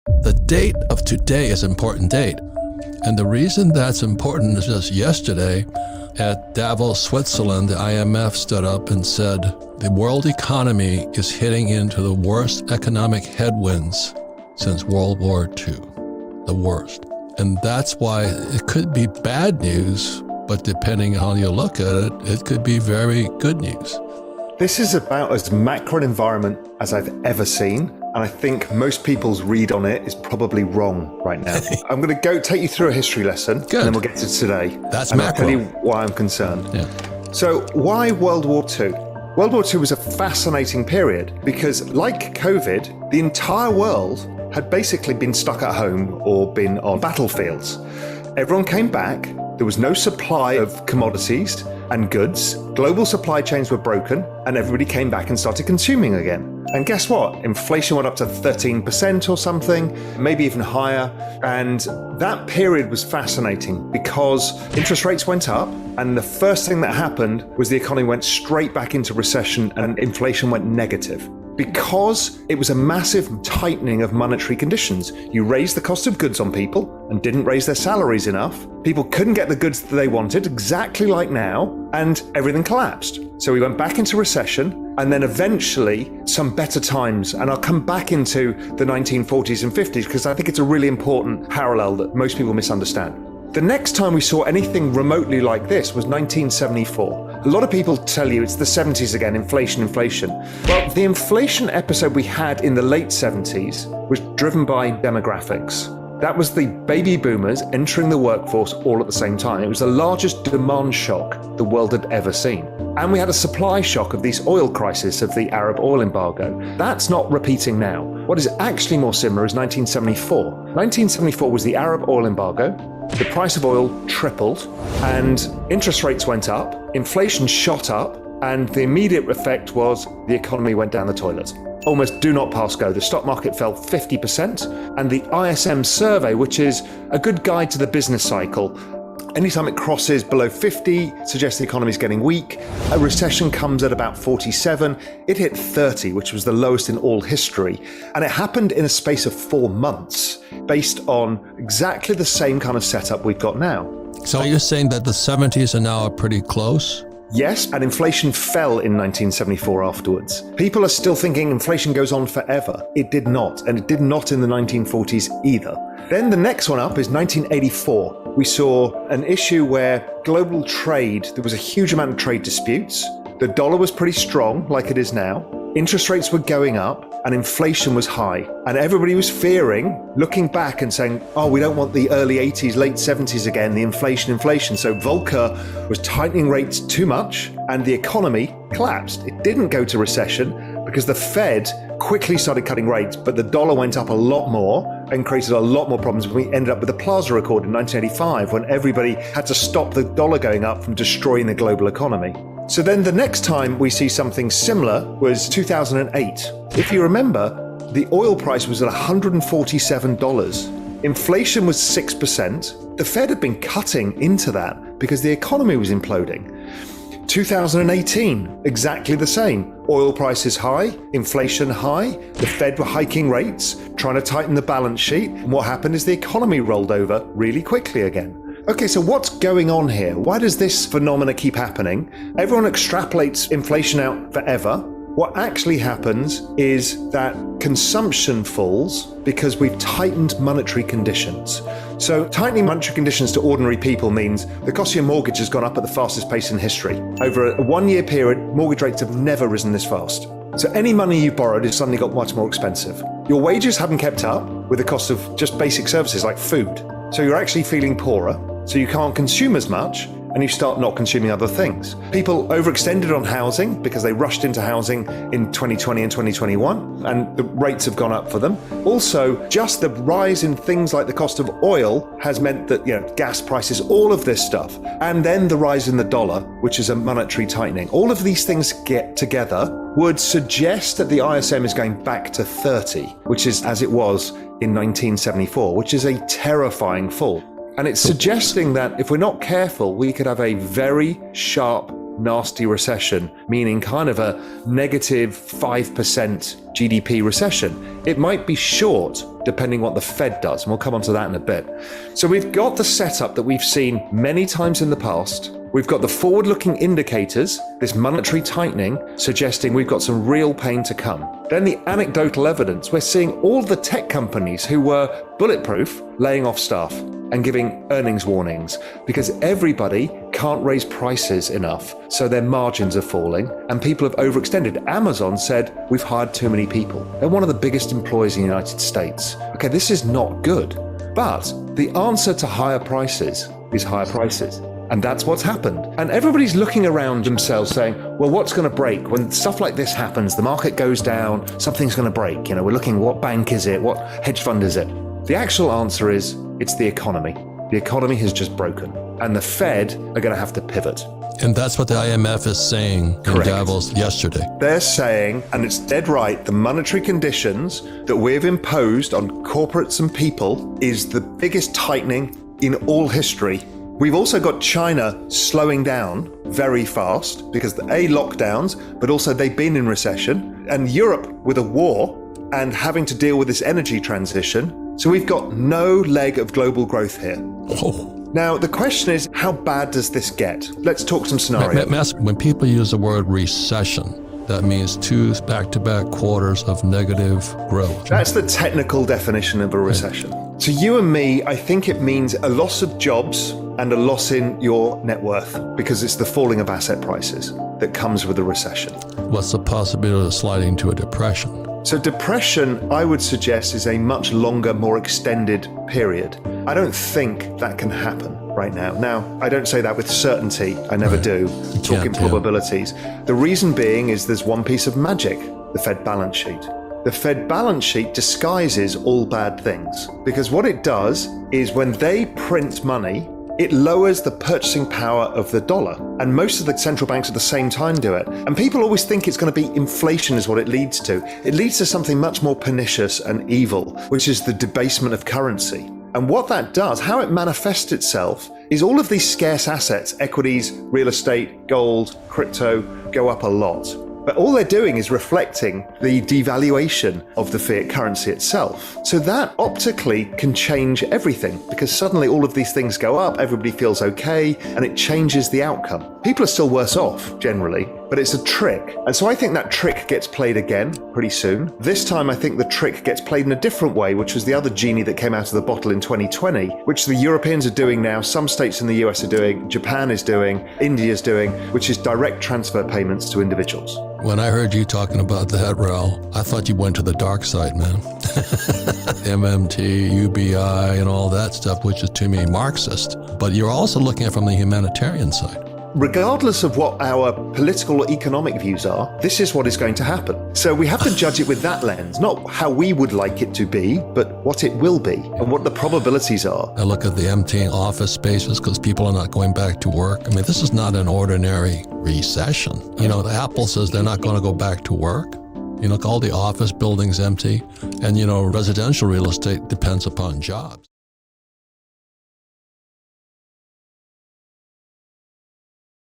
The date of today is an important date. And the reason that's important is just yesterday at Davos, Switzerland, the IMF stood up and said the world economy is hitting into the worst economic headwinds since World War II, the worst. And that's why it could be bad news, but depending on how you look at it, it could be very good news. This is about as macro an environment as I've ever seen. And I think most people's read on it is probably wrong right now. I'm going to take you through a history lesson, Good. And then we'll get to today. That's and macro. I'll tell you why I'm concerned. Yeah. So why World War II? World War II was a fascinating period because, like COVID, the entire world had basically been stuck at home or been on battlefields. Everyone came back. There was no supply of commodities and goods. Global supply chains were broken, and everybody came back and started consuming again. And guess what? Inflation went up to 13% or something, maybe even higher. And that period was fascinating because interest rates went up, and the first thing that happened was the economy went straight back into recession and inflation went negative. Because it was a massive tightening of monetary conditions. You raised the cost of goods on people and didn't raise their salaries enough. People couldn't get the goods that they wanted, exactly like now, and everything collapsed. So we went back into recession, and then eventually some better times. And I'll come back into the 1940s and 50s because I think it's a really important parallel that most people misunderstand. The next time we saw anything remotely like this was 1974. A lot of people tell you it's the 70s again, inflation. Well, the inflation episode we had in the late 70s was driven by demographics. That was the baby boomers entering the workforce all at the same time. It was the largest demand shock the world had ever seen. And we had a supply shock of this oil crisis of the Arab oil embargo. That's not repeating now. What is actually more similar is 1974. 1974 was the Arab oil embargo. The price of oil tripled and interest rates went up, inflation shot up, and the immediate effect was the economy went down the toilet. Almost do not pass go. The stock market fell 50%, and the ISM survey, which is a good guide to the business cycle, anytime it crosses below 50, suggests the economy is getting weak. A recession comes at about 47. It hit 30, which was the lowest in all history. And it happened in a space of 4 months, based on exactly the same kind of setup we've got now. So you're saying that the 70s are now pretty close? Yes, and inflation fell in 1974 afterwards. People are still thinking inflation goes on forever. It did not, and it did not in the 1940s either. Then the next one up is 1984. We saw an issue where global trade, there was a huge amount of trade disputes. The dollar was pretty strong, like it is now. Interest rates were going up and inflation was high. And everybody was fearing, looking back and saying, oh, we don't want the early 80s, late 70s again, the inflation. So Volcker was tightening rates too much and the economy collapsed. It didn't go to recession because the Fed quickly started cutting rates, but the dollar went up a lot more and created a lot more problems. We ended up with the Plaza Accord in 1985 when everybody had to stop the dollar going up from destroying the global economy. So then the next time we see something similar was 2008. If you remember, the oil price was at $147. Inflation was 6%. The Fed had been cutting into that because the economy was imploding. 2018, exactly the same. Oil prices high, inflation high, the Fed were hiking rates, trying to tighten the balance sheet, and what happened is the economy rolled over really quickly again. Okay, so what's going on here? Why does this phenomena keep happening? Everyone extrapolates inflation out forever. What actually happens is that consumption falls because we've tightened monetary conditions. So tightening monetary conditions to ordinary people means the cost of your mortgage has gone up at the fastest pace in history. Over a 1-year period, mortgage rates have never risen this fast. So any money you borrowed has suddenly got much more expensive. Your wages haven't kept up with the cost of just basic services like food. So you're actually feeling poorer. So you can't consume as much, and you start not consuming other things. People overextended on housing because they rushed into housing in 2020 and 2021, and the rates have gone up for them. Also, just the rise in things like the cost of oil has meant that, gas prices, all of this stuff, and then the rise in the dollar, which is a monetary tightening. All of these things get together would suggest that the ISM is going back to 30, which is as it was in 1974, which is a terrifying fall. And it's suggesting that if we're not careful, we could have a very sharp nasty recession, meaning kind of a negative 5% GDP recession. It might be short, depending what the Fed does, and we'll come on to that in a bit. So we've got the setup that we've seen many times in the past. We've got the forward-looking indicators, this monetary tightening, suggesting we've got some real pain to come. Then the anecdotal evidence, we're seeing all the tech companies who were bulletproof laying off staff and giving earnings warnings because everybody can't raise prices enough, so their margins are falling and people have overextended. Amazon said, we've hired too many people. They're one of the biggest employers in the United States. Okay, this is not good. But the answer to higher prices is higher prices. And that's what's happened. And everybody's looking around themselves saying, well, what's going to break? When stuff like this happens, the market goes down, something's going to break. We're looking, what bank is it? What hedge fund is it? The actual answer is, it's the economy. The economy has just broken. And the Fed are going to have to pivot. And that's what the IMF is saying in Davos yesterday. They're saying, and it's dead right, the monetary conditions that we've imposed on corporates and people is the biggest tightening in all history. We've also got China slowing down very fast because the lockdowns, but also they've been in recession, and Europe with a war and having to deal with this energy transition. So we've got no leg of global growth here. Oh. Now, the question is, how bad does this get? Let's talk some scenarios. When people use the word recession, that means 2 back-to-back quarters of negative growth. That's the technical definition of a recession. To you and me, I think it means a loss of jobs and a loss in your net worth because it's the falling of asset prices that comes with a recession. What's the possibility of sliding to a depression? So depression, I would suggest, is a much longer, more extended period. I don't think that can happen right now. Now, I don't say that with certainty. I never do. Talking probabilities. The reason being is there's one piece of magic, the Fed balance sheet. The Fed balance sheet disguises all bad things because what it does is when they print money, it lowers the purchasing power of the dollar. And most of the central banks at the same time do it. And people always think it's going to be inflation is what it leads to. It leads to something much more pernicious and evil, which is the debasement of currency. And what that does, how it manifests itself, is all of these scarce assets, equities, real estate, gold, crypto, go up a lot. But all they're doing is reflecting the devaluation of the fiat currency itself. So that optically can change everything because suddenly all of these things go up, everybody feels okay, and it changes the outcome. People are still worse off generally, but it's a trick. And so I think that trick gets played again pretty soon. This time I think the trick gets played in a different way, which was the other genie that came out of the bottle in 2020, which the Europeans are doing now, some states in the US are doing, Japan is doing, India is doing, which is direct transfer payments to individuals. When I heard you talking about that, Raul, I thought you went to the dark side, man. MMT, UBI, and all that stuff, which is to me Marxist. But you're also looking at it from the humanitarian side. Regardless of what our political or economic views are, this is what is going to happen. So we have to judge it with that lens, not how we would like it to be, but what it will be and what the probabilities are. I look at the emptying office spaces because people are not going back to work. I mean, this is not an ordinary recession. The Apple says they're not going to go back to work. All the office buildings empty, and residential real estate depends upon jobs.